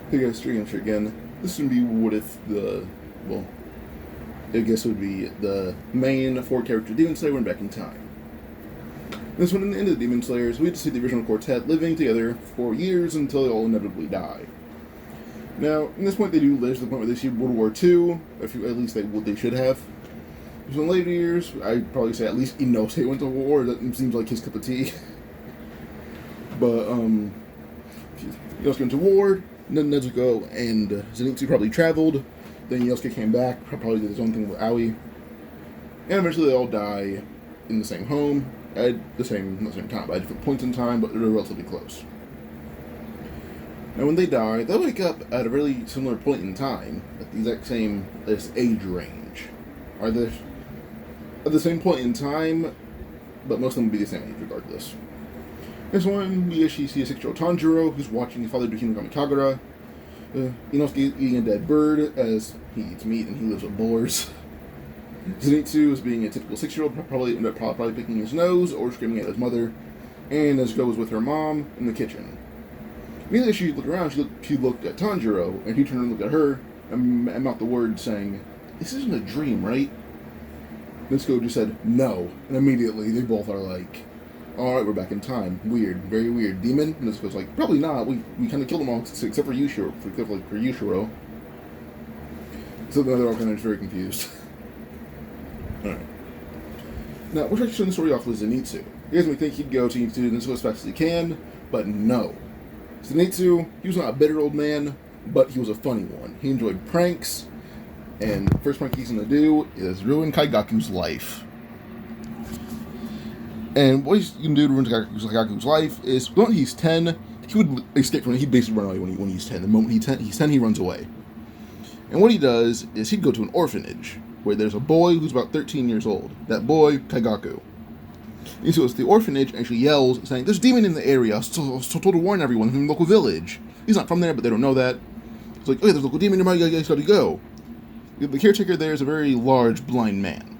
Hey guys, Stream again. This would be what if well, I guess it would be the main four character Demon Slayer went back in time. This one, in the end of the Demon Slayers, we get to see the original quartet living together for years until they all inevitably die. Now, at this point, they do live to the point where they see World War II. At least they should have. So in later years, I'd probably say at least Inosuke went to war. That seems like his cup of tea. But Inosuke went to war. Then Nezuko and Zenitsu probably traveled. Then Yosuke came back, probably did his own thing with Aoi. And eventually they all die in the same home, at not the same time, but at different points in time, but they're relatively close. Now when they die, they wake up at a really similar point in time, at the exact same age range. Are they at the same point in time, but most of them will be the same age regardless. This one, we actually see a 6-year-old Tanjiro who's watching his father do Hinagami Kagura. Inosuke eating a dead bird as he eats meat and he lives with boars. Zenitsu is being a typical 6-year-old, probably picking his nose or screaming at his mother. And Nezuko is with her mom in the kitchen. Immediately she looked around, she looked at Tanjiro, and he turned and looked at her and mouthed the word saying, "This isn't a dream, right?" Nezuko just said, "No." And immediately they both are like, "Alright, we're back in time. Weird. Very weird. Demon?" And Nezuko's like, "Probably not. We kind of killed them all, except for Yushiro. For Yushiro." So they're all kind of very confused. Alright. Now, we're trying to turn the story off with Zenitsu. You guys may think he'd go to Nezuko as fast as he can, but no. Zenitsu, he was not a bitter old man, but he was a funny one. He enjoyed pranks, and the first prank he's going to do is ruin Kaigaku's life. And what he's going to do to ruin Kaigaku's life is, when he's 10, he would escape from it. He'd basically run away when he's 10. The moment he's 10, he runs away. And what he does is he'd go to an orphanage, where there's a boy who's about 13 years old. That boy, Kaigaku. And so it's the orphanage, and she yells, saying, "There's a demon in the area, so told to warn everyone from the local village." He's not from there, but they don't know that. It's like, "Oh yeah, there's a local demon, you guys gotta go." The caretaker there is a very large, blind man.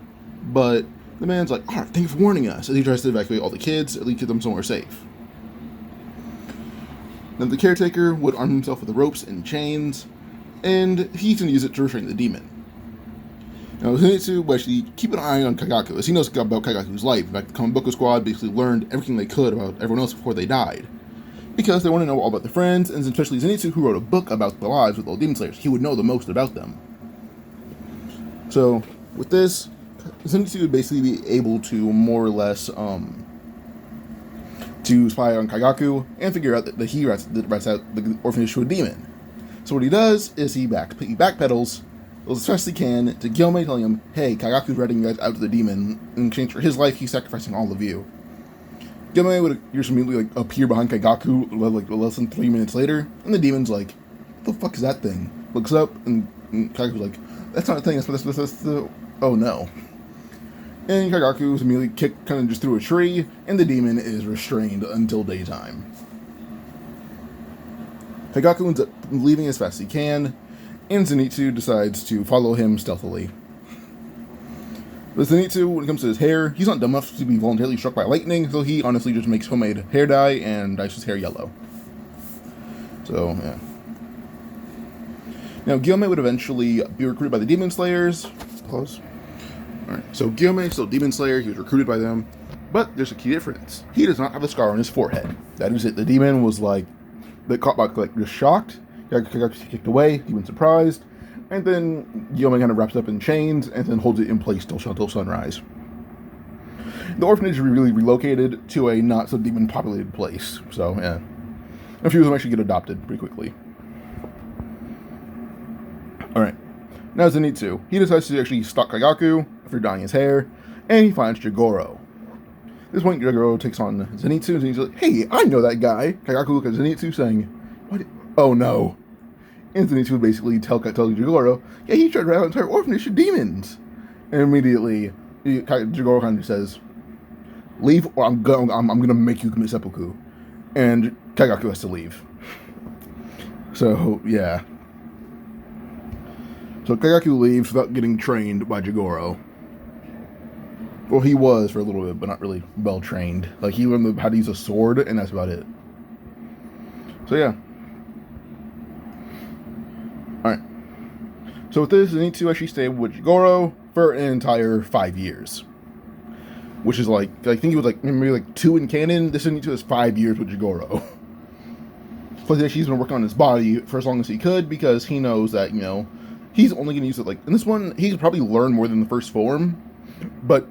But the man's like, "Alright, thank you for warning us," as he tries to evacuate all the kids, at least get them somewhere safe. Then the caretaker would arm himself with the ropes and chains, and he's going to use it to restrain the demon. Now, Zenitsu will actually keep an eye on Kaigaku, as he knows about Kaigaku's life. In fact, the Kamaboko squad basically learned everything they could about everyone else before they died, because they want to know all about their friends, and especially Zenitsu, who wrote a book about the lives with all Demon Slayers. He would know the most about them. So, with this, Zenitsu would basically be able to more or less to spy on Kaigaku and figure out that he rats out the orphanage to a demon. So what he does is he backpedals as fast as he can to Gyomei, telling him, "Hey, Kaigaku's ratting you guys out to the demon. In exchange for his life, he's sacrificing all of you." Gyomei would just immediately appear behind Kaigaku less than 3 minutes later, and the demon's like, "What the fuck is that thing?" Looks up, and Kaigaku's like, "That's not a thing, that's the... Oh no." And Kaigaku is immediately kicked kind of just through a tree, and the demon is restrained until daytime. Kaigaku ends up leaving as fast as he can, and Zenitsu decides to follow him stealthily. But Zenitsu, when it comes to his hair, he's not dumb enough to be voluntarily struck by lightning, so he honestly just makes homemade hair dye and dyes his hair yellow. So, yeah. Now, Gyomei would eventually be recruited by the Demon Slayers. Close. Alright, so Gyomei is still Demon Slayer, he was recruited by them, but there's a key difference. He does not have a scar on his forehead. That is it. The demon was they caught just shocked. Kaigaku kicked away, he went surprised, and then Gyomei kind of wraps up in chains and then holds it in place till sunrise. The orphanage is really relocated to a not so demon populated place, so yeah. A few of them actually get adopted pretty quickly. Alright, now Zenitsu. He decides to actually stalk Kaigaku after dyeing his hair, and he finds Jigoro. At this point, Jigoro takes on Zenitsu, and he's like, "Hey, I know that guy." Kaigaku looks at Zenitsu saying, "What? Oh no." And Zenitsu would basically tell Jigoro, "Yeah, he tried to rat out an entire orphanage to demons." And immediately, Jigoro kind of says, "Leave, or I'm gonna make you commit seppuku." And Kaigaku has to leave. So, yeah. So Kaigaku leaves without getting trained by Jigoro. Well, he was for a little bit, but not really well trained. Like, he learned how to use a sword, and that's about it. So, yeah. So with this, Zenitsu actually stayed with Jigoro for an entire 5 years. Which is like, I think it was like, maybe like 2 in canon. This Zenitsu has 5 years with Jigoro. Plus, he's been working on his body for as long as he could, because he knows that, you know, he's only going to use it, like, in this one, he could probably learn more than the first form, but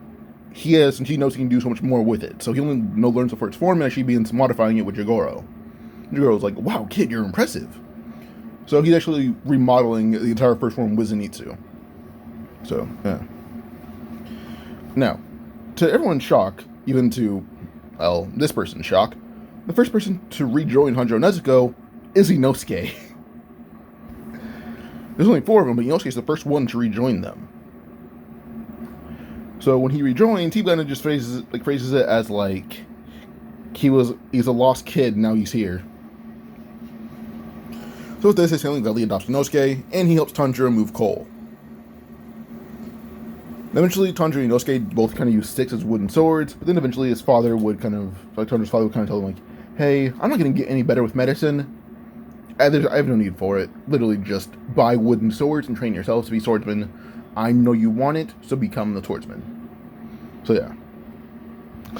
he knows he can do so much more with it. So he only learns the first form and actually begins modifying it with Jigoro. Jigoro's like, wow, kid, you're impressive. So he's actually remodeling the entire first form with Zenitsu. So, yeah. Now, to everyone's shock, even to, well, this person's shock, the first person to rejoin Hanjo Nezuko is Inosuke. There's only 4 of them, but Inosuke is the first one to rejoin them. So when he rejoins, he kind of just phrases it as like he's a lost kid, now he's here. So with this, his family gladly adopts Inosuke, and he helps Tanjiro move coal. Eventually, Tanjiro and Inosuke both kind of use sticks as wooden swords, but then eventually his father would Tanjiro's father would kind of tell him, like, hey, I'm not going to get any better with medicine. I have no need for it. Literally just buy wooden swords and train yourselves to be swordsmen. I know you want it, so become the swordsman. So yeah.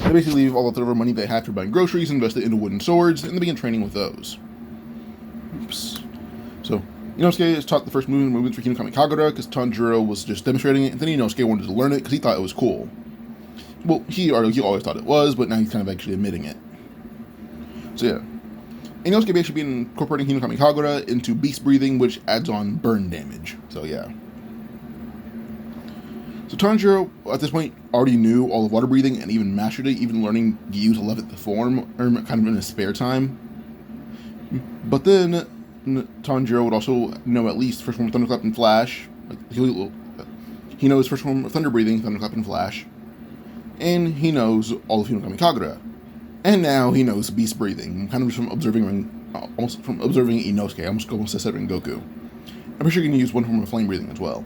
They basically leave all the leftover money they had for buying groceries and invest it into wooden swords, and they begin training with those. Oops. So, Inosuke is taught the first movements for Hinokami Kagura because Tanjiro was just demonstrating it, and then Inosuke wanted to learn it because he thought it was cool. Well, he always thought it was, but now he's kind of actually admitting it. So yeah. Inosuke basically been incorporating Hinokami Kagura into beast breathing, which adds on burn damage. So yeah. So Tanjiro, at this point, already knew all of water breathing and even mastered it, even learning to use 11th form, or kind of in his spare time. But then Tanjiro would also know at least first form of Thunderclap and Flash. He knows first form of Thunder breathing, Thunderclap and Flash. And he knows all of Hinokami Kagura. And now he knows beast breathing, kind of just from observing Inosuke. I almost said Rengoku. I'm pretty sure he can use one form of flame breathing as well.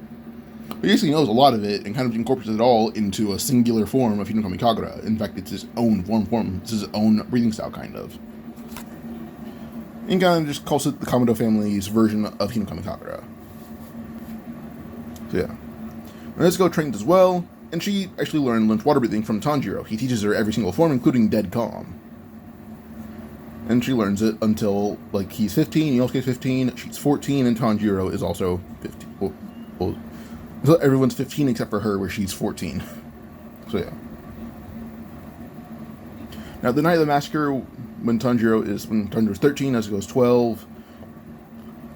But he basically knows a lot of it and kind of incorporates it all into a singular form of Hinokami Kagura. In fact, it's his own form. It's his own breathing style, kind of. And kind of just calls it the Kamado family's version of Hinokami Kagura. So yeah. Nezuko trains as well, and she actually learns water breathing from Tanjiro. He teaches her every single form, including Dead Calm. And she learns it until, like, he's 15, Inosuke's 15, she's 14, and Tanjiro is also 15. So everyone's 15 except for her, where she's 14. So yeah. Now, the night of the massacre, when Tanjiro's 13, Nezuko's 12.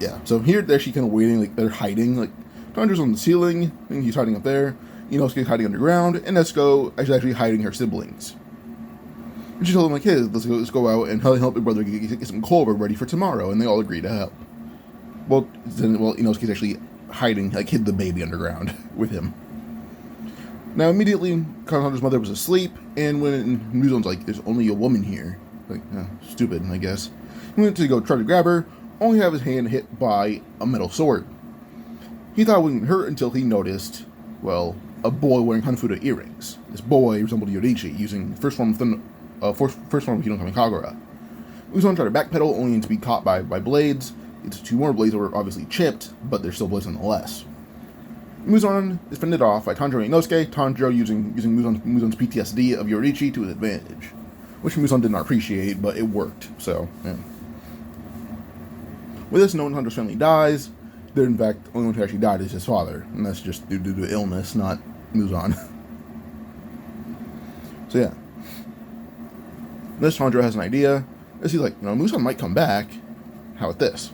Yeah, so here they're actually kind of waiting, like, they're hiding. Like, Tanjiro's on the ceiling, and he's hiding up there. Inosuke's hiding underground, and Nezuko is actually hiding her siblings. And she told them, like, hey, let's go out and help your brother get some coal ready for tomorrow, and they all agree to help. Well, Inosuke's actually hiding, like, hid the baby underground with him. Now, immediately, Tanjiro's mother was asleep, and when Muzon's like, there's only a woman here. Like, stupid, I guess. He went to go try to grab her, only have his hand hit by a metal sword. He thought it wouldn't hurt until he noticed, well, a boy wearing Hanafuda earrings. This boy resembled Yoriichi, using first form of Hinokami Kagura. Muzon tried to backpedal, only to be caught by blades. It's 2 more blades that were obviously chipped, but they're still blades nonetheless. Muzon is fended off by Tanjiro and Inosuke, Tanjiro using Muzon's PTSD of Yoriichi to his advantage. Which Muzon did not appreciate, but it worked, so, yeah. With this, no one in Tanjiro's family dies. There, in fact, the only one who actually died is his father, and that's just due to illness, not Muzon. So yeah. This Tanjiro has an idea. He's like, Muzon might come back. How about this?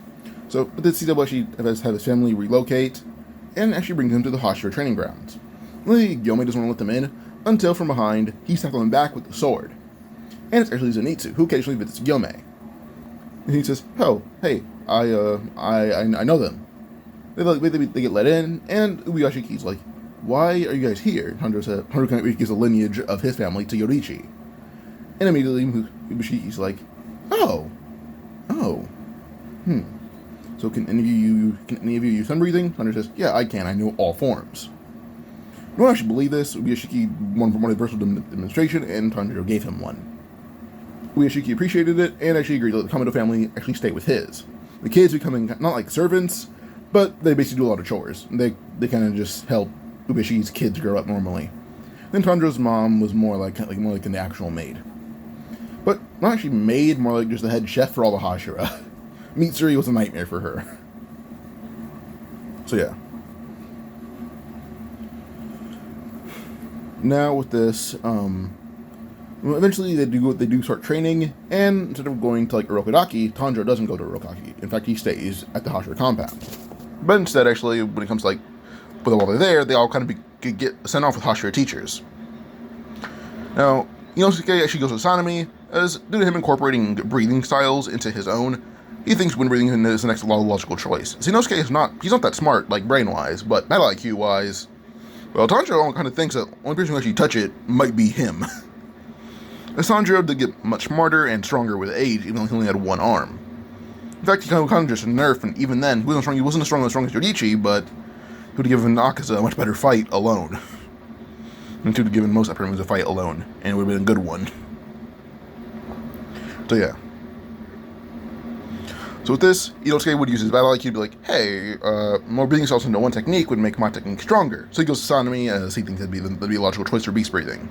So, but the CW actually has his family relocate, and actually brings him to the Hashira training grounds. Gyomei doesn't want to let them in, until from behind, he snaps on him back with the sword. And it's actually Zenitsu, who occasionally visits Gyomei. And he says, oh, hey, I know them. They get let in, and Ubuyashiki's like, why are you guys here? Tanjiro gives a lineage of his family to Yoriichi. And immediately, Ubuyashiki's like, So can any of you use sun breathing? Tanjiro says, yeah, I can. I know all forms. No one actually believe this. Ubuyashiki wanted a virtual demonstration, and Tanjiro gave him one. Ubuyashiki appreciated it, and actually agreed to let the Kamado family actually stay with his. The kids becoming not like servants, But they basically do a lot of chores. They kind of just help Ubishi's kids grow up normally. Then Tanjiro's mom was more like an actual maid. But not actually maid, more like just the head chef for all the Hashira. Mitsuri was a nightmare for her. So yeah. Now with this, eventually they do start training, and instead of going to like Urokodaki, Tanjiro doesn't go to Urokodaki. In fact, he stays at the Hashira compound. But instead, actually, when it comes to like, while they're there, they all kind of get sent off with Hashira teachers. Now, Inosuke actually goes with Sanemi, as due to him incorporating breathing styles into his own, he thinks wind breathing is the next logical choice. So Inosuke he's not that smart, like brain-wise, but battle IQ-wise, well, Tanjiro kind of thinks that the only person who actually touch it might be him. As Tanjiro did get much smarter and stronger with age, even though he only had one arm. In fact, he kind of just nerfed, and even then, he wasn't as strong as Yoriichi, but he would have given Akaza a much better fight alone. And he would have given most upper a fight alone, and it would have been a good one. So yeah. So with this, Inosuke would use his battle IQ to be like, hey, more breathing styles into one technique would make my technique stronger. So he goes to Sanemi, as he thinks that'd be a logical choice for beast breathing.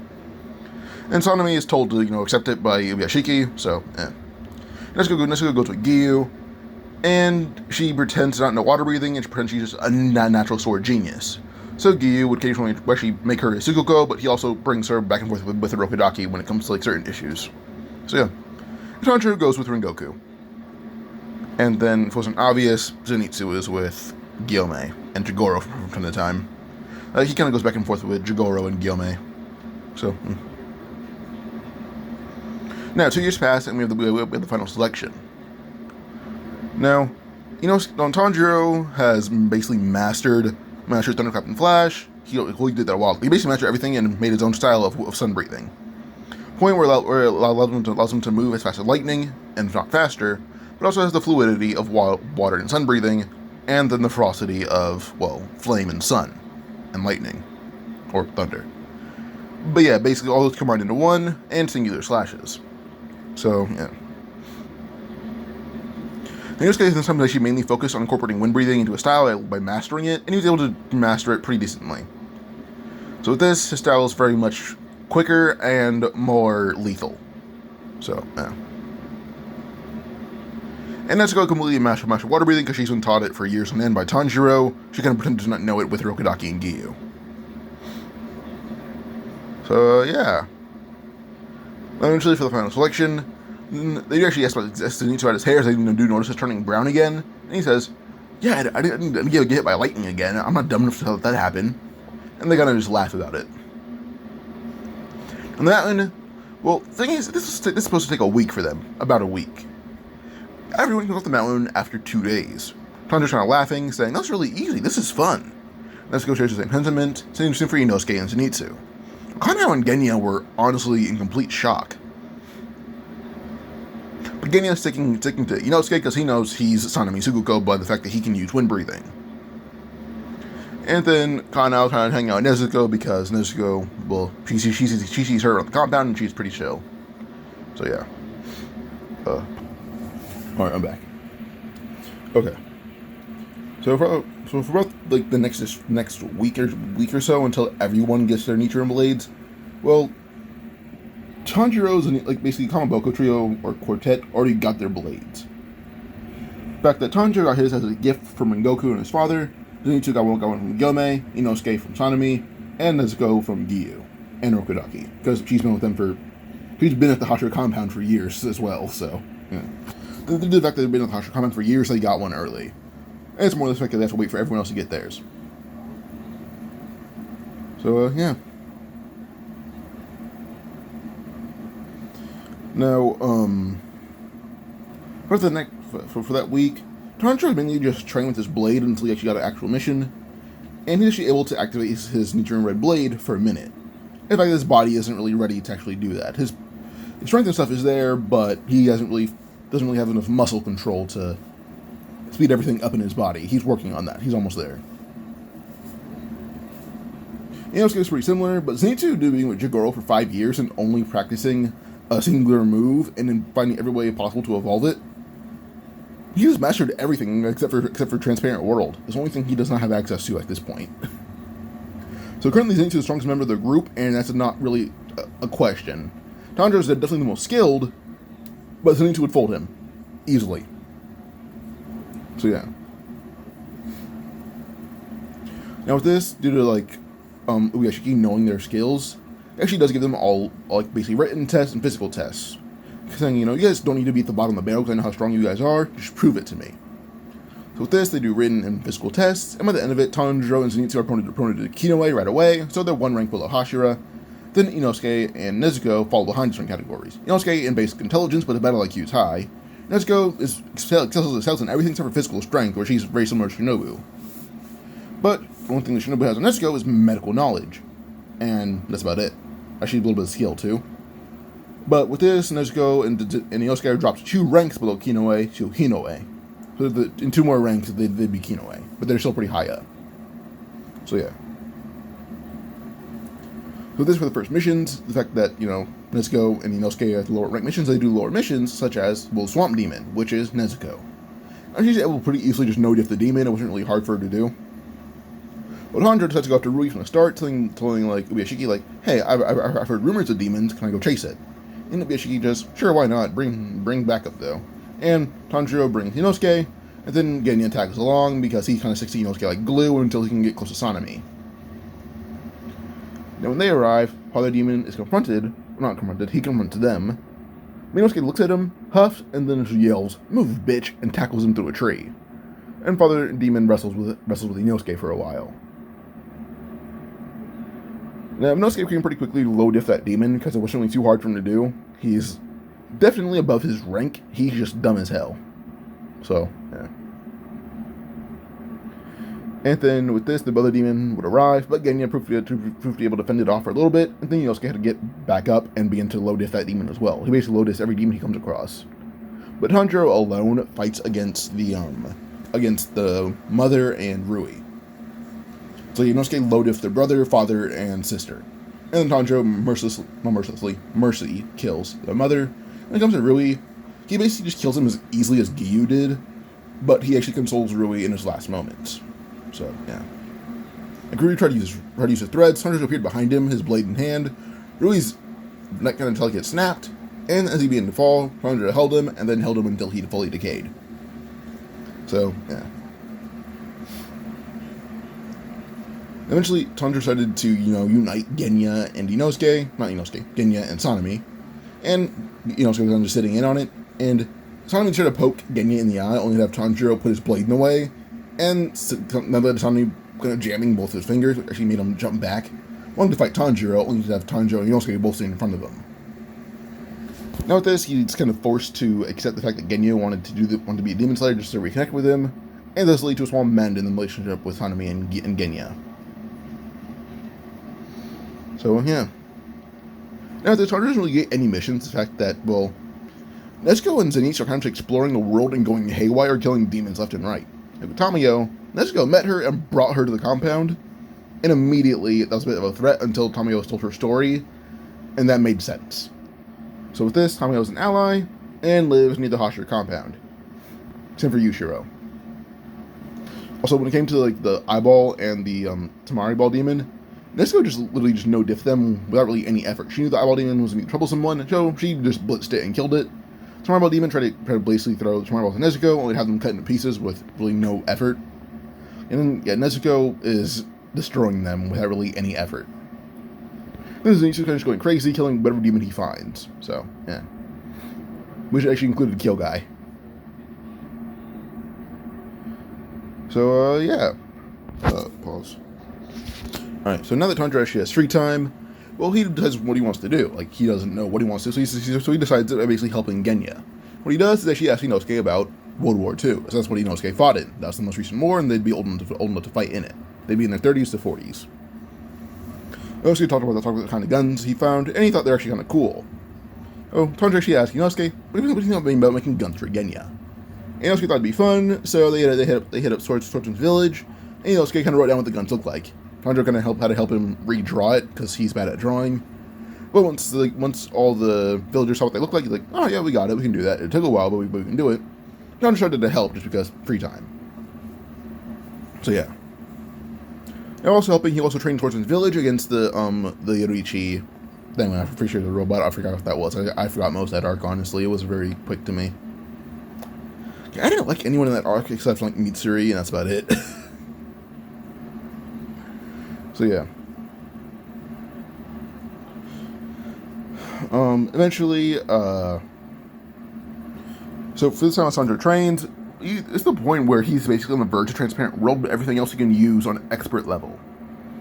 And Sanemi is told to, accept it by Ubishiki, so, Inosuke goes with Giyu, and she pretends to not know water breathing, and she pretends she's just a natural sword genius. So Giyu would occasionally actually make her a Sukuko, but he also brings her back and forth with Urokodaki when it comes to, certain issues. So yeah. Tanjiro goes with Rengoku. And then, if it wasn't obvious, Zenitsu is with Gyomei and Jigoro from time to time. He kind of goes back and forth with Jigoro and Gyomei. So, Now, 2 years pass, and we have the final selection. Now, Tanjiro has basically mastered Thunderclap and Flash. He did that a while. He basically mastered everything and made his own style of sun breathing. Point where it allows him to move as fast as lightning, and if not faster, but also has the fluidity of water and sun breathing, and then the ferocity of, flame and sun, and lightning, or thunder. But yeah, basically all those combined into one, and singular slashes. So, yeah. In this case, sometimes actually mainly focused on incorporating wind breathing into a style by mastering it, and he was able to master it pretty decently. So with this, his style is very much quicker and more lethal. So, yeah. And Nezuko completely mastered water breathing because she's been taught it for years on end by Tanjiro. She kind of pretended to not know it with Urokodaki and Giyu. So, yeah. Eventually, for the final selection, they actually asked about Zenitsu about his hair, as they do notice it's turning brown again. And he says, yeah, I didn't get hit by lightning again. I'm not dumb enough to let that happen. And they kind of just laugh about it. And that one, well, the thing is, this is supposed to take a week for them. About a week. Everyone comes off the mountain after 2 days. Tanjiro's kind of laughing, saying, that's really easy, this is fun. Nezuko shares the same sentiment, same for Inosuke and Zenitsu. Kanao and Genya were honestly in complete shock. But Genya is sticking to Inosuke because he knows he's Sanemi Sukuko by the fact that he can use wind breathing. And then Kanao kind of hanging out with Nezuko because Nezuko, she sees her on the compound and she's pretty chill. So yeah. Alright, I'm back. Okay. So for about the next week or so until everyone gets their Nichiren blades, well, Tanjiro's and basically Kamaboko trio or quartet already got their blades. The fact that Tanjiro got his as a gift from Rengoku and his father, Zenitsu got one from Gyomei, Inosuke from Sanemi, and Nezuko from Giyu and Urokodaki, because she's been at the Hashira compound for years as well. So yeah. The fact that they've been at the Hashira compound for years, they got one early. And it's more the fact that they have to wait for everyone else to get theirs. So, yeah. Now, for that week, Tanjiro mainly just trained with his blade until he actually got an actual mission, and he's actually able to activate his Nichiren Red Blade for a minute. In fact, his body isn't really ready to actually do that. His strength and stuff is there, but he doesn't really have enough muscle control to speed everything up in his body. He's working on that. He's almost there. Inosuke is pretty similar, but Zenitsu being with Jigoro for 5 years and only practicing a singular move and then finding every way possible to evolve it. He's mastered everything except for Transparent World. It's the only thing he does not have access to at this point. So currently Zenitsu is the strongest member of the group, and that's not really a question. Tanjiro is definitely the most skilled, but Zenitsu would fold him easily. So yeah. Now with this, due to Uyashiki knowing their skills, it actually does give them all basically written tests and physical tests. Saying, you guys don't need to be at the bottom of the barrel because I know how strong you guys are, just prove it to me. So with this, they do written and physical tests, and by the end of it, Tanjiro and Zenitsu are promoted to Kinoe right away, so they're one rank below Hashira. Then Inosuke and Nezuko fall behind certain categories. Inosuke in basic intelligence, but his battle IQ is high. Nezuko excels in everything except for physical strength, where she's very similar to Shinobu. But one thing that Shinobu has on Nezuko is medical knowledge, and that's about it. Actually, a little bit of skill too. But with this, Nezuko and Inosuke are dropped 2 ranks below Kinoe to Hinoe. So in 2 more ranks, they'd be Kinoe. But they're still pretty high up. So yeah. So this for the first missions, the fact that, Nezuko and Inosuke are the lower rank missions, they do lower missions, such as, Swamp Demon, which is Nezuko. And she's able to pretty easily just no-diff the demon, it wasn't really hard for her to do. But Tanjiro decides to go after Rui from the start, telling Uyashiki, hey, I've heard rumors of demons, can I go chase it? And Uyashiki just, sure, why not, bring backup though. And Tanjiro brings Inosuke, and then Genya tags along because he kind of sticks to Inosuke like glue until he can get close to Sanemi. Now when they arrive, Father Demon is he confronts them. Inosuke looks at him, huffs, and then just yells, "Move, bitch," and tackles him through a tree. And Father Demon wrestles with Inosuke for a while. Now, Inosuke can pretty quickly low-diff that demon because it was certainly too hard for him to do. He's definitely above his rank. He's just dumb as hell. So, yeah. And then with this, the other demon would arrive, but Genya proved to be able to fend it off for a little bit, and then Inosuke had to get back up and begin to low-diff that demon as well. He basically low-diffs every demon he comes across. But Tanjiro alone fights against the mother and Rui. So Inosuke low-diffs their brother, father, and sister. And then Tanjiro mercilessly kills the mother. When it comes to Rui, he basically just kills him as easily as Giyu did, but he actually consoles Rui in his last moments. So, yeah. Like Rui tried to use his threads, Tanjiro appeared behind him, his blade in hand. Rui's neck kind of until it gets snapped, and as he began to fall, Tanjiro held him, and then held him until he fully decayed. So, yeah. Eventually, Tanjiro decided to, unite Genya and Genya and Sanemi. And Inosuke was just sitting in on it. And Sanemi tried to poke Genya in the eye, only to have Tanjiro put his blade in the way. And now that Sanemi kind of jamming both his fingers, which actually made him jump back, wanted to fight Tanjiro, only to have Tanjiro and Inosuke both standing in front of him. Now with this, he's kind of forced to accept the fact that Genya wanted to be a demon slayer just to reconnect with him, and this led to a small mend in the relationship with Sanemi and Genya. So, yeah. Now, the Tanjiro doesn't really get any missions. The fact that, Nezuko and Zenitsu are kind of exploring the world and going haywire, killing demons left and right. Like with Tamayo, Nezuko met her and brought her to the compound, and immediately that was a bit of a threat until Tamayo told her story, and that made sense. So with this, Tamayo is an ally, and lives near the Hashira compound. Same for Yushiro. Also, when it came to the eyeball and the Tamari ball demon, Nezuko just literally no-diff them without really any effort. She knew the eyeball demon was going to be troublesome one, so she just blitzed it and killed it. Tamari ball demon tried to basically throw Tamari balls at Nezuko, only have them cut into pieces with really no effort. And then, yeah, Nezuko is destroying them without really any effort. Then Zenitsu's kind of just going crazy, killing whatever demon he finds. So, yeah. Which actually included Kill Guy. So, yeah. Pause. Alright, so now that Tanjiro actually has free time, well, he does what he wants to do. He doesn't know what he wants to do, so he decides to basically helping Genya. What he does is actually ask Inosuke about World War II, so that's what Inosuke fought in. That's the most recent war, and they'd be old enough to fight in it. They'd be in their 30s to 40s. Inosuke talked about the kind of guns he found, and he thought they were actually kind of cool. Oh, Tanjiro actually asked Inosuke, what do you think about making guns for Genya? Inosuke thought it'd be fun, so they hit up Swordsman's village, and Inosuke kind of wrote down what the guns looked like. Tanjiro kind of had to help him redraw it, because he's bad at drawing. But once all the villagers saw what they looked like, he's like, oh yeah, we got it, we can do that. It took a while, but we can do it. Tanjiro started to help just because free time. So yeah. And also helping, he also trained towards his village against the Yoriichi. Then I'm pretty sure the robot. I forgot what that was. I forgot most of that arc. Honestly, it was very quick to me. I didn't like anyone in that arc except like Mitsuri, and that's about it. So yeah. Eventually, so for this time Sanjo trained, it's the point where he's basically on the verge of transparent world, but everything else he can use on expert level.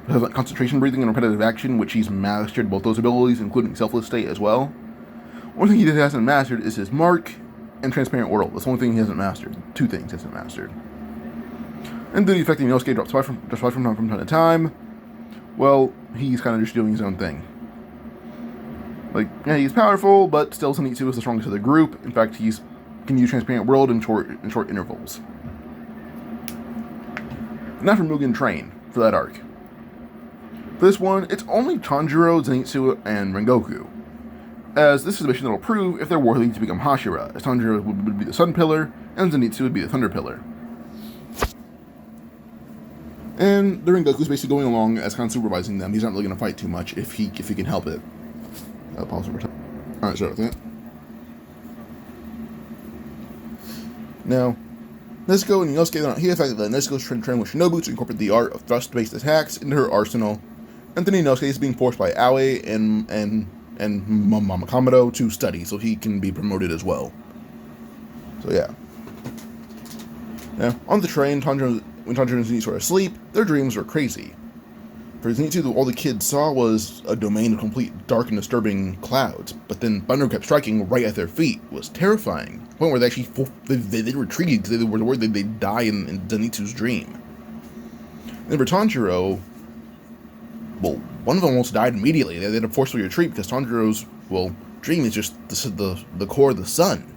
He has like concentration breathing and repetitive action, which he's mastered both those abilities, including selfless state as well. One thing he hasn't mastered is his mark and transparent world. That's the only thing he hasn't mastered. Two things he hasn't mastered. And the effective Inosuke drops by from time to time. Well, he's kind of just doing his own thing. Like, yeah, he's powerful, but still Zenitsu is the strongest of the group. In fact, he can use transparent world in short intervals. Now for Mugen Train for that arc. For this one, it's only Tanjiro, Zenitsu, and Rengoku, as this is a mission that will prove if they're worthy to become Hashira, as Tanjiro would be the Sun Pillar, and Zenitsu would be the Thunder Pillar. And the Rengoku's basically going along as kind of supervising them. He's not really going to fight too much if he can help it. I'll pause for time. Alright, start with that. Now, Nezuko and Inosuke are not here. The fact that Nezuko's trained with Shinobu to incorporate the art of thrust-based attacks into her arsenal. And then Inosuke is being forced by Aoi and Mama Kamado to study, so he can be promoted as well. So yeah. Now, on the train, when Tanjiro and Zenitsu were asleep, their dreams were crazy. For Zenitsu, all the kids saw was a domain of complete dark and disturbing clouds, but then thunder kept striking right at their feet. It was terrifying. To the point where they actually they retreated because they were worried that they'd die in Zenitsu's dream. And for Tanjiro, well, one of them almost died immediately. They had to forcefully retreat because Tanjiro's, well, dream is just the core of the sun.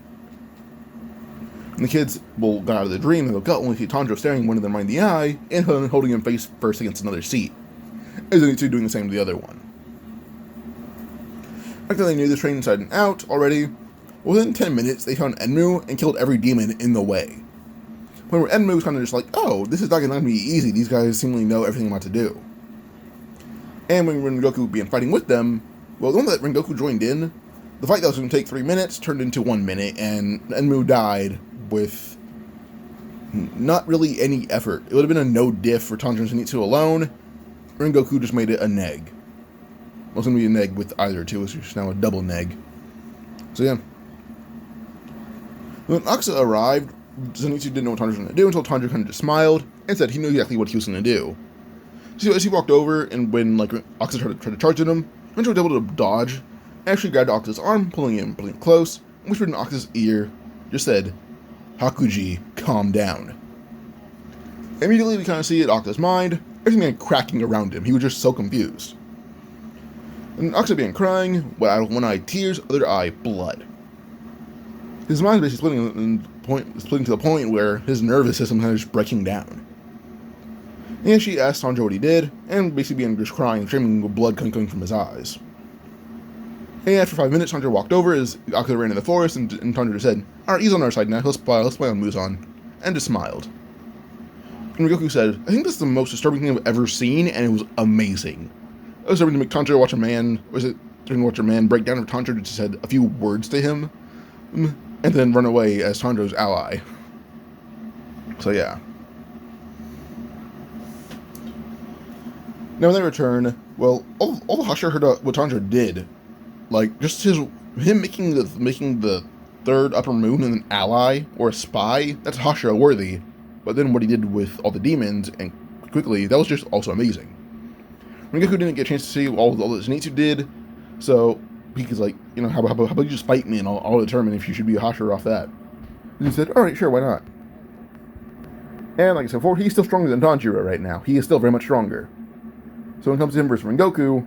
And the kids, well, got out of the dream and woke up only to see Tanjiro staring one of them right in the eye and holding him face first against another seat. And Zenitsu doing the same to the other one. After they knew the train inside and out already, within 10 minutes they found Enmu and killed every demon in the way. When Enmu was kind of just like, oh, this is not going to be easy, these guys seemingly know everything I'm about to do. And when Rengoku began fighting with them, well, the one that Rengoku joined in, the fight that was going to take 3 minutes turned into 1 minute, and Enmu died with not really any effort. It would have been a no diff for Tanjiro and Zenitsu alone. Rengoku just made it a neg. It was going to be a neg with either two, it's just now a double neg. So yeah. When Aksa arrived, Zenitsu didn't know what Tanjiro was going to do until Tanjiro kind of just smiled and said he knew exactly what he was going to do. So as he walked over, and when Aksa tried to charge at him, Rengoku was able to dodge, and actually grabbed Aksa's arm, pulling him close, and whispered in Aksa's ear, just said, "Hakuji, calm down." Immediately we kind of see it Aksa's mind, everything began cracking around him. He was just so confused. And Aksa began crying, one eye tears, other eye blood. His mind is basically splitting to the point where his nervous system kind of just breaking down. And she asked Tanjiro what he did, and basically began just crying, streaming with blood coming from his eyes. And after 5 minutes, Tanjiro walked over as Aksa ran in the forest, and Tanjiro said, "Alright, he's on our side now, let's play on Muzan," and just smiled. And Rengoku said, "I think this is the most disturbing thing I've ever seen, and it was amazing. It was disturbing to make Tanjiro watch a man break down if Tanjiro just said a few words to him, and then run away as Tanjiro's ally." So yeah. Now when they return, well, all the Hashira heard what Tanjiro did, like just him making the third upper moon an ally or a spy, that's Hashira worthy. But then what he did with all the demons and quickly, that was just also amazing. Rengoku didn't get a chance to see all that Zenitsu did, so he was like, you know, how about you just fight me and I'll determine if you should be a Hashira off that. And he said, alright, sure, why not? And like I said before, he's still stronger than Tanjiro right now. He is still very much stronger. So when it comes to him versus Rengoku,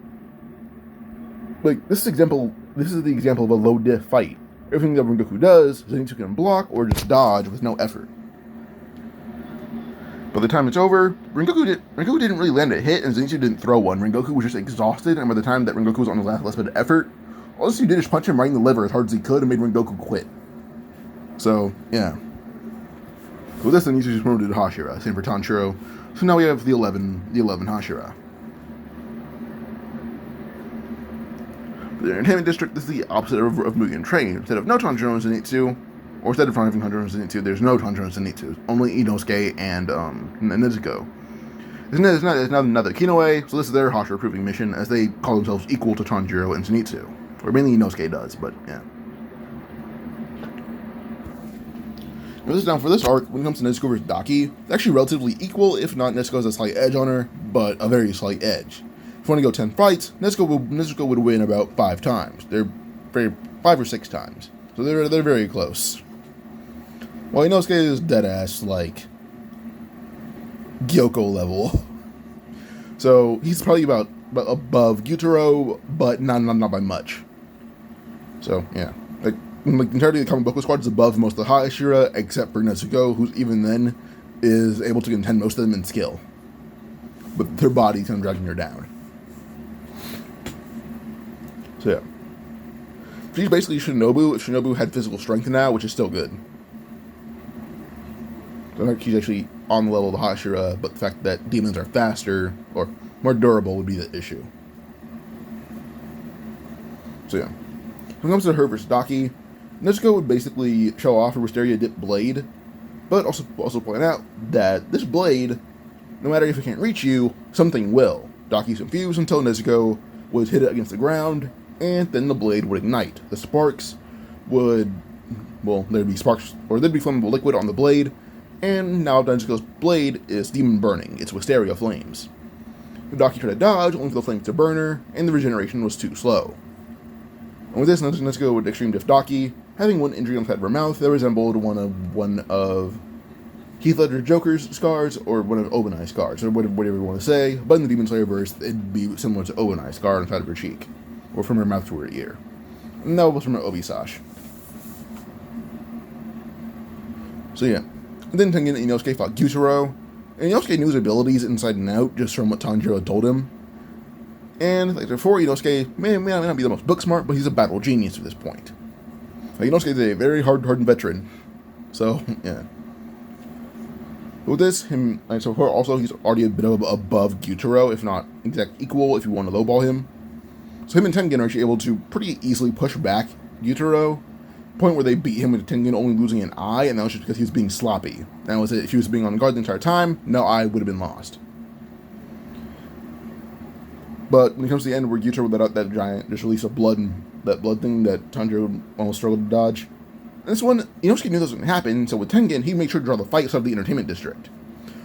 like, this is the example of a low diff fight. Everything that Rengoku does, Zenitsu can block or just dodge with no effort. By the time it's over, Rengoku didn't really land a hit, and Zenitsu didn't throw one. Rengoku was just exhausted, and by the time that Rengoku was on his last bit of effort, all Zenitsu did is punch him right in the liver as hard as he could and made Rengoku quit. So, yeah. With this, then Zenitsu is promoted to Hashira. Same for Tanjiro. So now we have the 11 Hashira. The Entertainment District is the opposite of Mugen Train. Instead of no Tanjiro and Zenitsu, or instead of having Tanjiro and Zenitsu, there's no Tanjiro and Zenitsu. Only Inosuke and Nezuko. It's now another Kinoue, so this is their Hashira proving mission, as they call themselves equal to Tanjiro and Zenitsu. Or mainly Inosuke does, but yeah. Now for this arc, when it comes to Nezuko versus Daki, it's actually relatively equal, if not Nezuko has a slight edge on her, but a very slight edge. If you want to go 10 fights, Nezuko would win about 5 times. They're 5 or 6 times. So they're very close. Well, Inosuke is deadass like Gyoko level. So he's probably about above Gyutaro, but not by much. So yeah. Like the entirety of the comic book squad is above most of the Hashira, except for Nezuko, who's even then is able to contend most of them in skill. But their body's kind of dragging her down. So yeah. She's basically Shinobu. Shinobu had physical strength now, which is still good. So she's actually on the level of the Hashira, but the fact that demons are faster or more durable would be the issue. So yeah. When it comes to her versus Daki, Nezuko would basically show off her Wisteria Dip blade, but also point out that this blade, no matter if it can't reach you, something will. Daki's confused until Nezuko would hit it against the ground, and then the blade would ignite. The sparks would, well, there'd be sparks, or there'd be flammable liquid on the blade, and now Nezuko's blade is demon burning. It's Wisteria flames. Daki tried to dodge, only for the flames to burn her, and the regeneration was too slow. And with this, Nezuko would extreme diff Daki, having one injury on the side of her mouth that resembled one of Heath Ledger Joker's scars, or one of Obanai's scars, or whatever you want to say, but in the Demon Slayer verse, it'd be similar to Obanai's scar on the side of her cheek, or from her mouth to her ear. And that was from her Obi-Sash. So yeah. And then Tengen and Inosuke fought Gyutaro, and Inosuke knew his abilities inside and out just from what Tanjiro told him. And like before, Inosuke may not be the most book smart, but he's a battle genius at this point. Like, Inosuke is a very hardened veteran. So yeah. With this, he's already a bit above Gyutaro, if not exact equal, if you want to lowball him. So him and Tengen are actually able to pretty easily push back Gyutaro, point where they beat him with Tengen only losing an eye, and that was just because he was being sloppy. That was it. If he was being on guard the entire time, no eye would have been lost. But when it comes to the end where Gyutaro let out that giant just release of blood, and that blood thing that Tanjiro almost struggled to dodge, this one, Inosuke knew this was going to happen, so with Tengen, he made sure to draw the fight outside of the Entertainment District.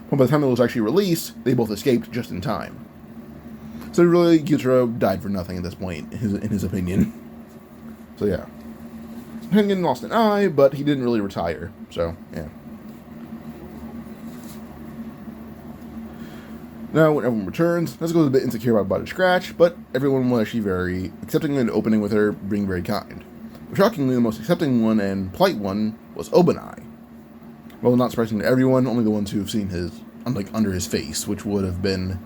But by the time it was actually released, they both escaped just in time. So really, Gyutaro died for nothing at this point, in his opinion. So yeah. Tengen lost an eye, but he didn't really retire, so yeah. Now, when everyone returns, Nezuko's a bit insecure about Body Scratch, but everyone was actually very accepting and opening with her, being very kind. Shockingly, the most accepting one and polite one was Obanai. Well, not surprising to everyone, only the ones who have seen his, under his face, which would have been,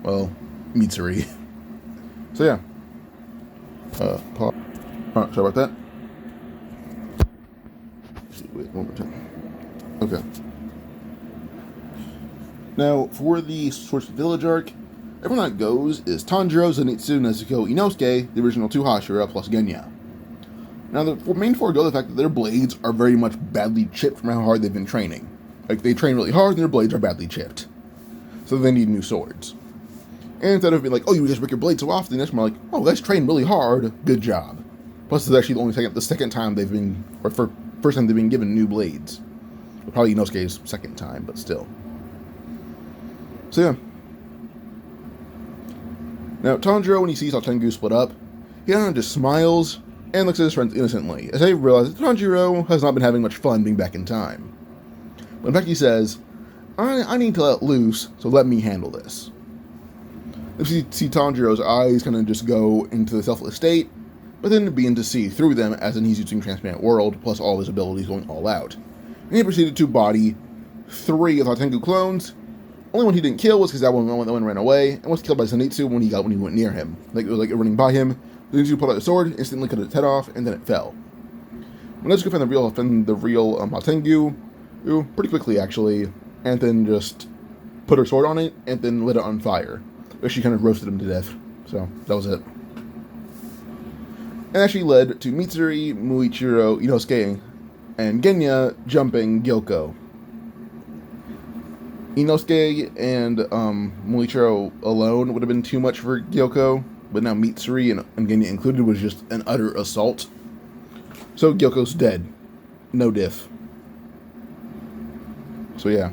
well, Mitsuri. So yeah. Sorry about that. Wait, one more time. Okay. Now, for the Swords Village arc, everyone that goes is Tanjiro, Zenitsu, Nezuko, Inosuke, the original 2 Hashira, plus Genya. Now, the main 4 go the fact that their blades are very much badly chipped from how hard they've been training. Like, they train really hard and their blades are badly chipped. So they need new swords. And instead of being like, oh, you just break your blade so often, it's more like, oh, guys train really hard, good job. Plus, it's actually the second time they've been, or first time they've been given new blades. Well, probably Inosuke's second time, but still. So yeah. Now, Tanjiro, when he sees how Tengu split up, he kind of just smiles and looks at his friends innocently, as they realize that Tanjiro has not been having much fun being back in time. But in fact, he says, I need to let loose, so let me handle this. If you see Tanjiro's eyes kind of just go into the selfless state, but then begin to see through them, as in he's using Transparent World, plus all of his abilities going all out. And he proceeded to body 3 of the Tengu clones. Only one he didn't kill was because that one ran away, and was killed by Zenitsu when he went near him. Like, it was like running by him. Zenitsu pulled out the sword, instantly cut its head off, and then it fell. When Nezuko found the real Tengu, pretty quickly actually, and then just put her sword on it, and then lit it on fire. She kind of roasted him to death. So, that was it. And actually led to Mitsuri, Muichiro, Inosuke, and Genya jumping Gyoko. Inosuke and Muichiro alone would have been too much for Gyoko, but now Mitsuri and Genya included was just an utter assault. So Gyoko's dead. No diff. So yeah.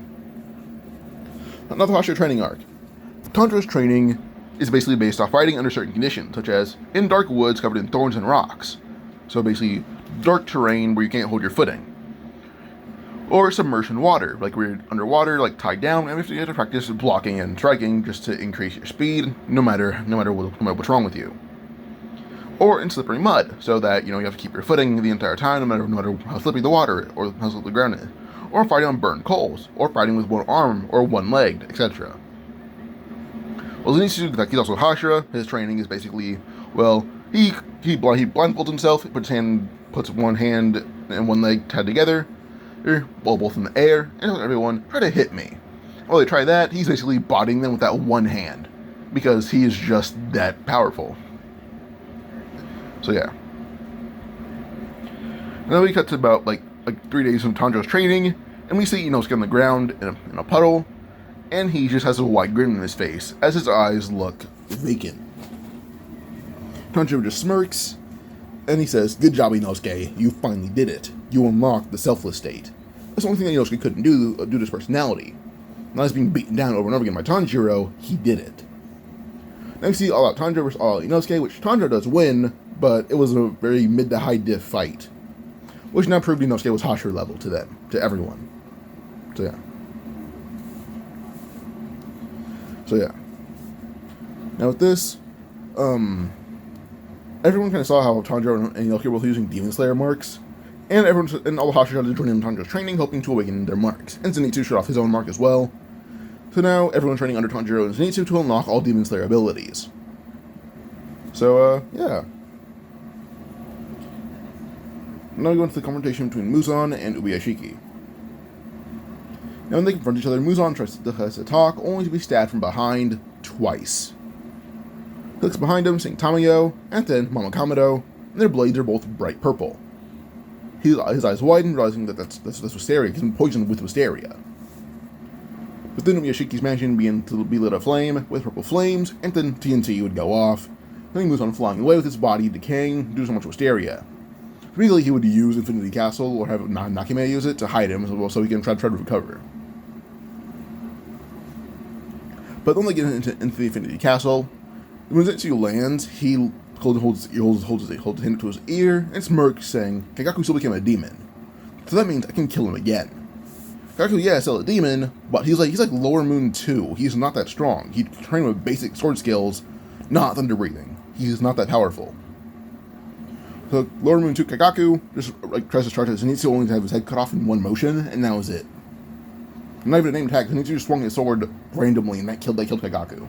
Another Hashira training arc. Tanjiro's training is basically based off fighting under certain conditions, such as in dark woods covered in thorns and rocks. So basically, dark terrain where you can't hold your footing. Or submerged in water, like where you're underwater, like tied down, and you have to practice blocking and striking just to increase your speed, no matter what's wrong with you. Or in slippery mud, so that you have to keep your footing the entire time, no matter how slippery the water or how slippery the ground is. Or fighting on burnt coals, or fighting with one arm or one leg, etc. Well, Zenitsu, like he's also Hashira, his training is basically, well, he blindfolds himself, puts one hand and one leg tied together, well, both in the air, and tells everyone, try to hit me. Well, they try that, he's basically bodying them with that one hand, because he is just that powerful. So yeah. And then we cut to about like 3 days of Tanjiro's training, and we see Inosuke on the ground in a puddle, and he just has a wide grin on his face, as his eyes look vacant. Tanjiro just smirks, and he says, "Good job, Inosuke, you finally did it. You unlocked the selfless state." That's the only thing that Inosuke couldn't do due to his personality. Not as being beaten down over and over again by Tanjiro, he did it. Now we see All Out Tanjiro versus All Out Inosuke, which Tanjiro does win, but it was a very mid to high diff fight, which now proved Inosuke was Hashira level to them, to everyone. So yeah. Now with this, everyone kind of saw how Tanjiro and Inosuke were both using Demon Slayer marks, and all the Hashira tried to join in Tanjiro's training, hoping to awaken their marks. And Zenitsu showed off his own mark as well. So now everyone's training under Tanjiro and Zenitsu to unlock all Demon Slayer abilities. So yeah. Now we go into the confrontation between Muzan and Ubuyashiki. Now when they confront each other, Muzan tries to talk, only to be stabbed from behind twice. He looks behind him, seeing Tamayo, and then Mama Kamado, and their blades are both bright purple. His eyes widen, realizing that that's Wisteria. He's been poisoned with Wisteria. Within Ubuyashiki's mansion began to be lit aflame with purple flames, and then TNT would go off. Then he moves on flying away with his body decaying due to so much Wisteria. Immediately he would use Infinity Castle, or have Nakime use it to hide him, so he can try to recover. But when they get into the Infinity Castle, when Zenitsu lands, he holds his hand to his ear and smirks, saying, "Kagaku still became a demon, so that means I can kill him again." Kagaku, yeah, still a demon, but he's like Lower Moon 2. He's not that strong. He trained with basic sword skills, not thunder breathing. He's not that powerful. So Lower Moon 2 Kagaku just tries to start his Zenitsu only to have his head cut off in one motion, and that was it. Not even a named attack. Zenitsu just swung his sword randomly, and that killed Kagaku.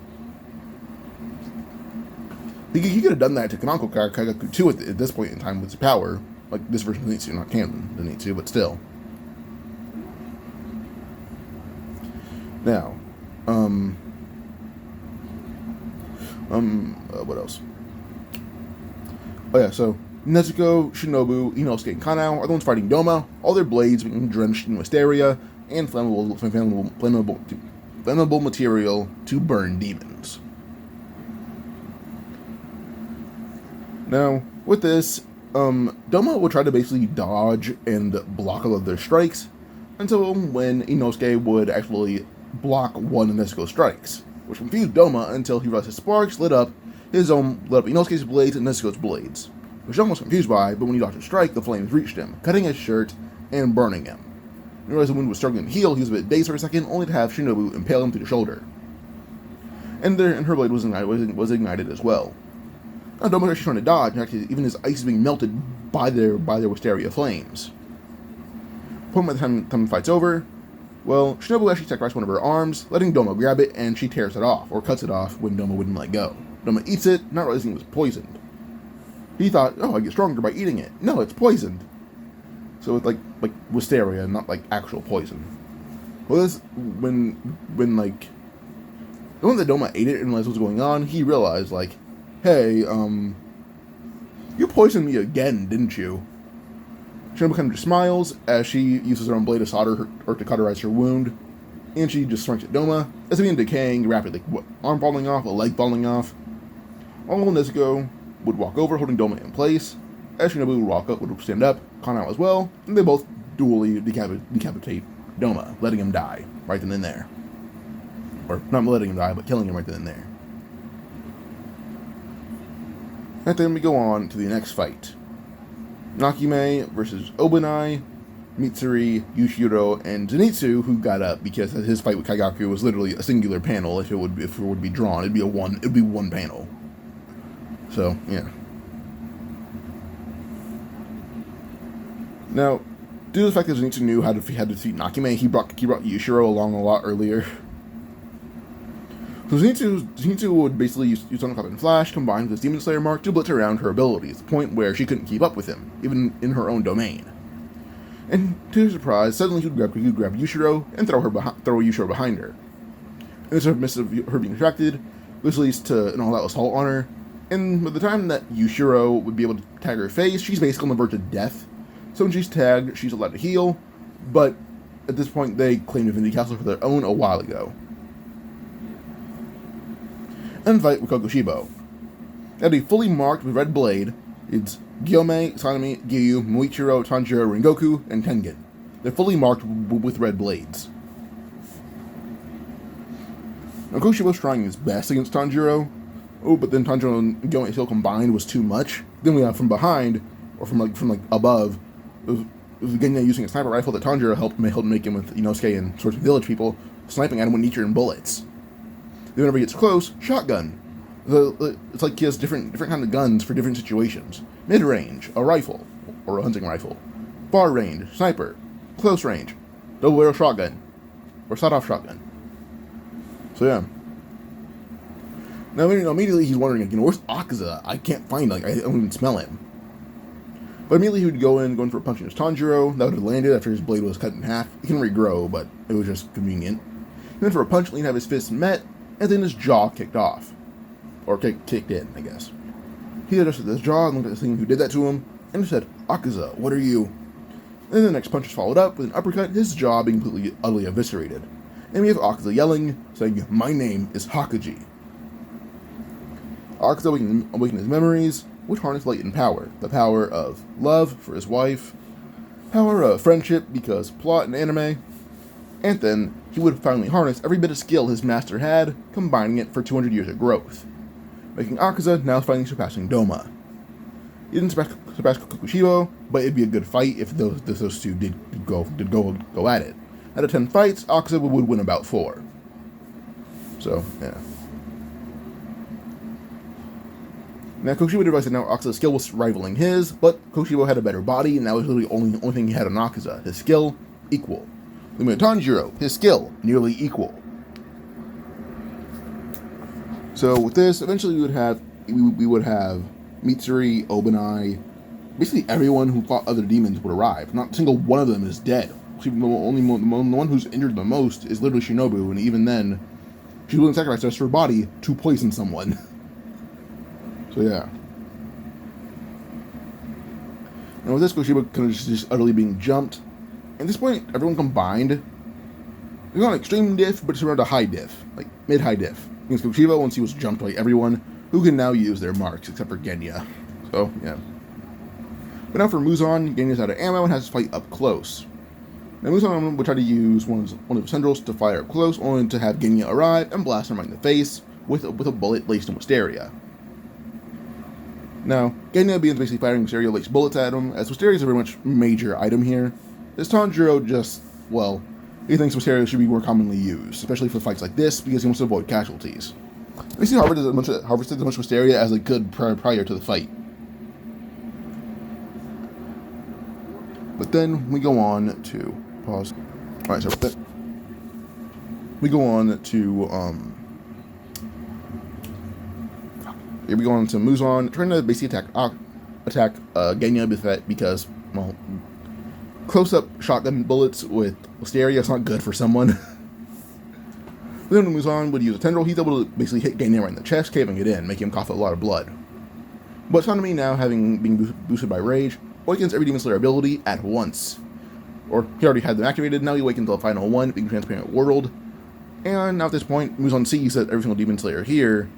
He could have done that to Kanako Kagaku too at this point in time with his power. Like this version of Zenitsu, not canon Zenitsu, but still. Now, what else? Oh yeah, so Nezuko, Shinobu, Inosuke, and Kanao are the ones fighting Doma, all their blades being drenched in Wisteria and flammable material to burn demons. Now, with this, Doma would try to basically dodge and block all of their strikes until when Inosuke would actually block one of Nezuko's strikes, which confused Doma until he realized his sparks lit up Inosuke's blades and Nezuko's blades, which Doma was confused by, but when he dodged a strike, the flames reached him, cutting his shirt and burning him. When he realized the wound was struggling to heal, he was a bit dazed for a second, only to have Shinobu impale him through the shoulder. And her blade was ignited as well. Now Doma was actually trying to dodge, and actually even his ice is being melted by their Wisteria flames. By the time the fight's over, well, Shinobu actually sacrificed one of her arms, letting Doma grab it, and she tears it off, or cuts it off when Doma wouldn't let go. Doma eats it, not realizing it was poisoned. He thought, oh, I get stronger by eating it. No, it's poisoned. So it's like wisteria, not like actual poison. Well, this when like when the Doma ate it and realized what was going on, he realized like, hey, you poisoned me again, didn't you? Shinobu kind of just smiles as she uses her own blade to solder her, or to cauterize her wound, and she just strikes at Doma as it began decaying rapidly. Arm falling off, a leg falling off. All Nezuko would walk over, holding Doma in place, as Shinobu would walk up, would stand up, con out as well, and they both dually decapitate Doma, letting him die right then and there. Or not letting him die, but killing him right then and there. And then we go on to the next fight. Nakime versus Obanai, Mitsuri, Yushiro, and Zenitsu, who got up because his fight with Kaigaku was literally a singular panel. If it would be drawn, it'd be one panel. So yeah. Now, due to the fact that Zenitsu knew how to defeat Nakime, he brought Yushiro along a lot earlier. So Zenitsu would basically use Thunderclap and Flash combined with his Demon Slayer mark to blitz around her abilities, to the point where she couldn't keep up with him, even in her own domain. And to her surprise, suddenly he would grab Yushiro and throw Yushiro behind her. And this midst of her being distracted, this leads to an all-out assault on her. And by the time that Yushiro would be able to tag her face, she's basically on the verge of death. So when she's tagged, she's allowed to heal, but at this point they claimed Divinity Castle for their own a while ago. And fight with Kokushibo. That'd be fully marked with red blade. It's Gyome, Sanemi, Giyu, Muichiro, Tanjiro, Rengoku, and Tengen. They're fully marked with red blades. Now Kokushibo's trying his best against Tanjiro. Oh, but then Tanjiro and Gyome still combined was too much. Then we have from behind, or from above, it was Genya using a sniper rifle that Tanjiro helped make him with Inosuke and sorts of village people, sniping at him with Nichiren bullets. Then whenever he gets close, shotgun. It's like he has different kind of guns for different situations. Mid-range, a rifle, or a hunting rifle. Far range, sniper. Close range, double barrel shotgun, or sawed-off shotgun. So yeah. Now immediately he's wondering, where's Akaza? I can't find him, I don't even smell him. But immediately he would go in for a punch against Tanjiro. That would have landed after his blade was cut in half. It can regrow, but it was just convenient. And then for a punch, he'd have his fists met, and then his jaw kicked off. Or kicked in, I guess. He adjusted his jaw and looked at the thing who did that to him, and said, Akaza, what are you? And then the next punch is followed up with an uppercut, his jaw being completely, utterly eviscerated. And we have Akaza yelling, saying, my name is Hakaji. Akaza awakened his memories, which harnessed latent power. The power of love for his wife, power of friendship because plot and anime, and then he would finally harness every bit of skill his master had, combining it for 200 years of growth, making Akaza now finally surpassing Doma. He didn't surpass Kokushibo, but it'd be a good fight if those two did go at it. Out of 10 fights, Akaza would win about 4. So, yeah. Now, Kokushibo advised that now Akaza's skill was rivaling his, but Kokushibo had a better body, and that was literally the only thing he had on Akaza. His skill, equal. Then we had Tanjiro, his skill, nearly equal. So with this, eventually we would have Mitsuri, Obanai, basically everyone who fought other demons would arrive. Not a single one of them is dead. The one who's injured the most is literally Shinobu, and even then, she's willing to sacrifice the rest of her body to poison someone. So yeah. And with this, Kokushibo kind of just utterly being jumped. At this point, everyone combined. It's not extreme diff, but it's around a high diff, like mid-high diff. Against Kokushibo, once he was jumped by everyone, who can now use their marks, except for Genya. So, yeah. But now for Muzan, Genya's out of ammo and has to fight up close. Now Muzan would try to use one of his tendrils to fire up close, only to have Genya arrive and blast him right in the face with a bullet laced in Wisteria. Now, Genya begins basically firing Wisteria-laced bullets at him, as Wisteria is a very much major item here. As Tanjiro just, well, he thinks Wisteria should be more commonly used, especially for fights like this, because he wants to avoid casualties. We see harvested as much Wisteria as they could prior to the fight. But then we go on to pause. Alright, so that we go on to here we go on to Muzan, trying to basically attack Genya because, well, close-up shotgun bullets with Wisteria is not good for someone. Then when Muzan would use a tendril, he's able to basically hit Genya right in the chest, caving it in, making him cough a lot of blood. But Sanemi, now being boosted by Rage, awakens every Demon Slayer ability at once. Or he already had them activated, now he awakens the final one, being Transparent World. And now at this point, Muzan sees that every single Demon Slayer here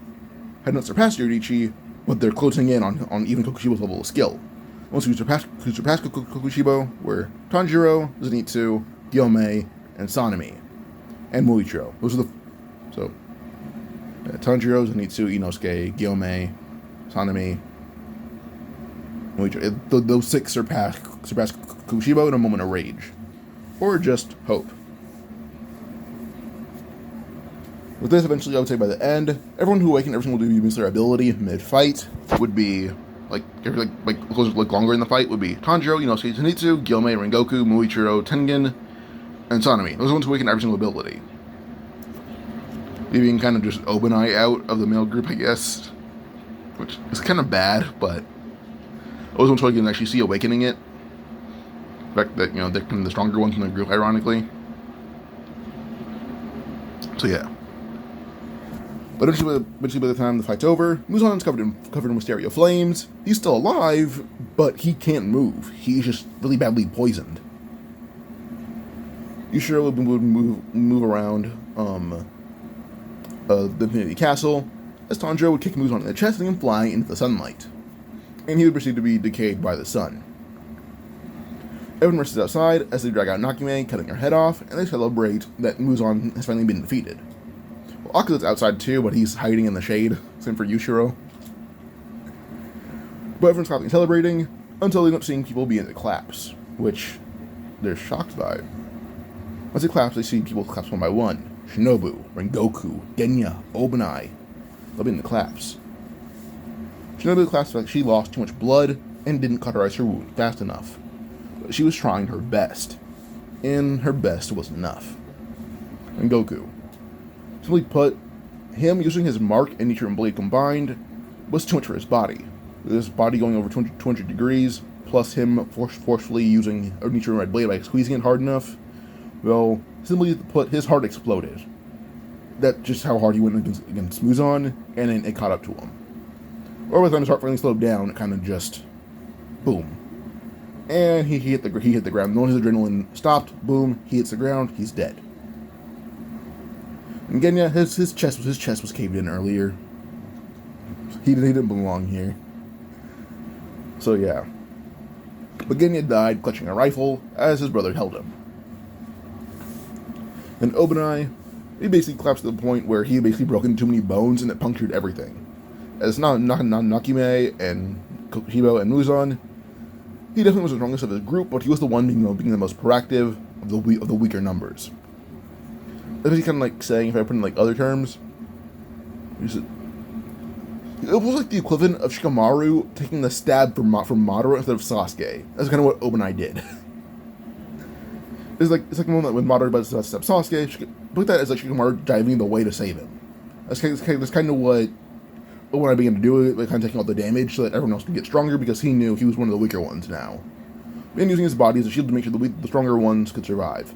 had not surpassed Yoriichi, but they're closing in on even Kokushibo's level of skill. Once we surpass Kokushibo, were Tanjiro, Zenitsu, Gyomei, and Sanemi. And Muichiro. Those are Tanjiro, Zenitsu, Inosuke, Gyomei, Sanemi, Muichiro. Those 6 surpass Kokushibo in a moment of rage. Or just hope. With this, eventually, I would say by the end, everyone who awakened every single Demon Slayer ability mid-fight would be, longer in the fight, would be Tanjiro, Inosuke, Zenitsu, Gyomei, Rengoku, Muichiro, Tengen, and Sanemi. Those are the ones who awaken every single ability. Leaving kind of just Obanai out of the male group, I guess. Which is kind of bad, but those ones who I can actually see awakening it. The fact that, they're kind of the stronger ones in the group, ironically. So yeah. But eventually by the time the fight's over, Muzan's covered in Wisteria flames. He's still alive, but he can't move. He's just really badly poisoned. Yushiro would move around the Infinity Castle, as Tanjiro would kick Muzan in the chest and fly into the sunlight. And he would proceed to be decayed by the sun. Everyone rushes outside as they drag out Nakime, cutting her head off, and they celebrate that Muzan has finally been defeated. Well, Akuza's outside too, but he's hiding in the shade. Same for Yushiro. But everyone's clapping and celebrating, until they end up seeing people begin to collapse, which they're shocked by. As they collapse, they see people collapse one by one. Shinobu, Rengoku, Genya, Obanai. They'll begin to collapse. Shinobu collapsed like she lost too much blood and didn't cauterize her wound fast enough. But she was trying her best. And her best was enough. Rengoku. Simply put, him using his mark and Nichiren blade combined was too much for his body. With his body going over 200 degrees, plus him forcefully using a Nichiren red blade by squeezing it hard enough, well, simply put, his heart exploded. That's just how hard he went against Muzan, and then it caught up to him. Or by the time his heart finally slowed down, it kind of just, boom. And he hit the ground. When his adrenaline stopped, boom, he hits the ground, he's dead. And Genya, his chest was caved in earlier. He didn't belong here. So yeah. But Genya died clutching a rifle as his brother held him. And Obanai, he basically collapsed to the point where he basically broke into too many bones and it punctured everything. As Nakime and Kokushibo and Muzan, he definitely was the strongest of his group, but he was the one being the most proactive of the weaker numbers. That's kind of like saying, if I put in other terms, it was like the equivalent of Shikamaru taking the stab from Madara instead of Sasuke. That's kind of what Obanai did. It's like the moment when Madara about to stab Sasuke. Look at that as like Shikamaru diving the way to save him. That's kind of what Obanai began to do, like kind of taking all the damage so that everyone else could get stronger, because he knew he was one of the weaker ones now, and using his body as a shield to make sure the stronger ones could survive.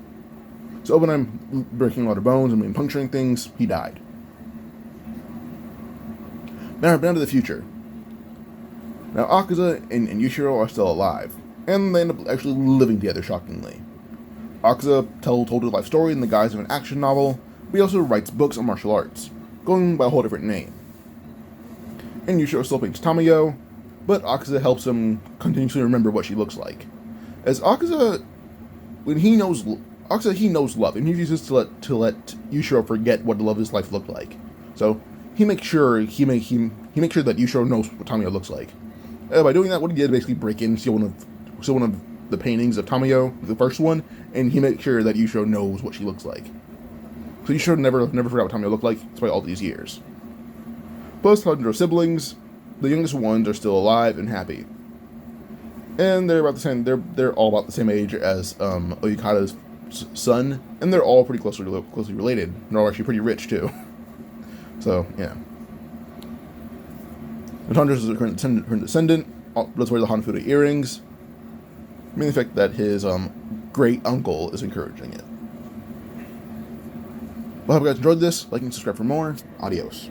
So Obanai, breaking a lot of bones and puncturing things, he died. Now down to the future. Now Akuza and Yushiro are still alive, and they end up actually living together, shockingly. Akuza told his life story in the guise of an action novel, but he also writes books on martial arts, going by a whole different name. And Yushiro still paints Tamayo, but Akuza helps him continuously remember what she looks like. As Akuza, he knows love, and he refuses to let Yushiro forget what the love of his life looked like. So he makes sure that Yushiro knows what Tamayo looks like. By doing that, what he did basically break in, steal one of the paintings of Tamayo, the first one, and he makes sure that Yushiro knows what she looks like. So Yushiro never forgot what Tamayo looked like, despite all these years. Plus, Tanjiro siblings, the youngest ones are still alive and happy. And they're about the same. They're all about the same age as Oyukata's son, and they're all pretty closely related. And they're actually pretty rich too. So yeah. And Tanjiro's her current descendant. Let's wear the Hanafuda earrings. Mainly the fact that his great uncle is encouraging it. Well, I hope you guys enjoyed this. Like and subscribe for more. Adios.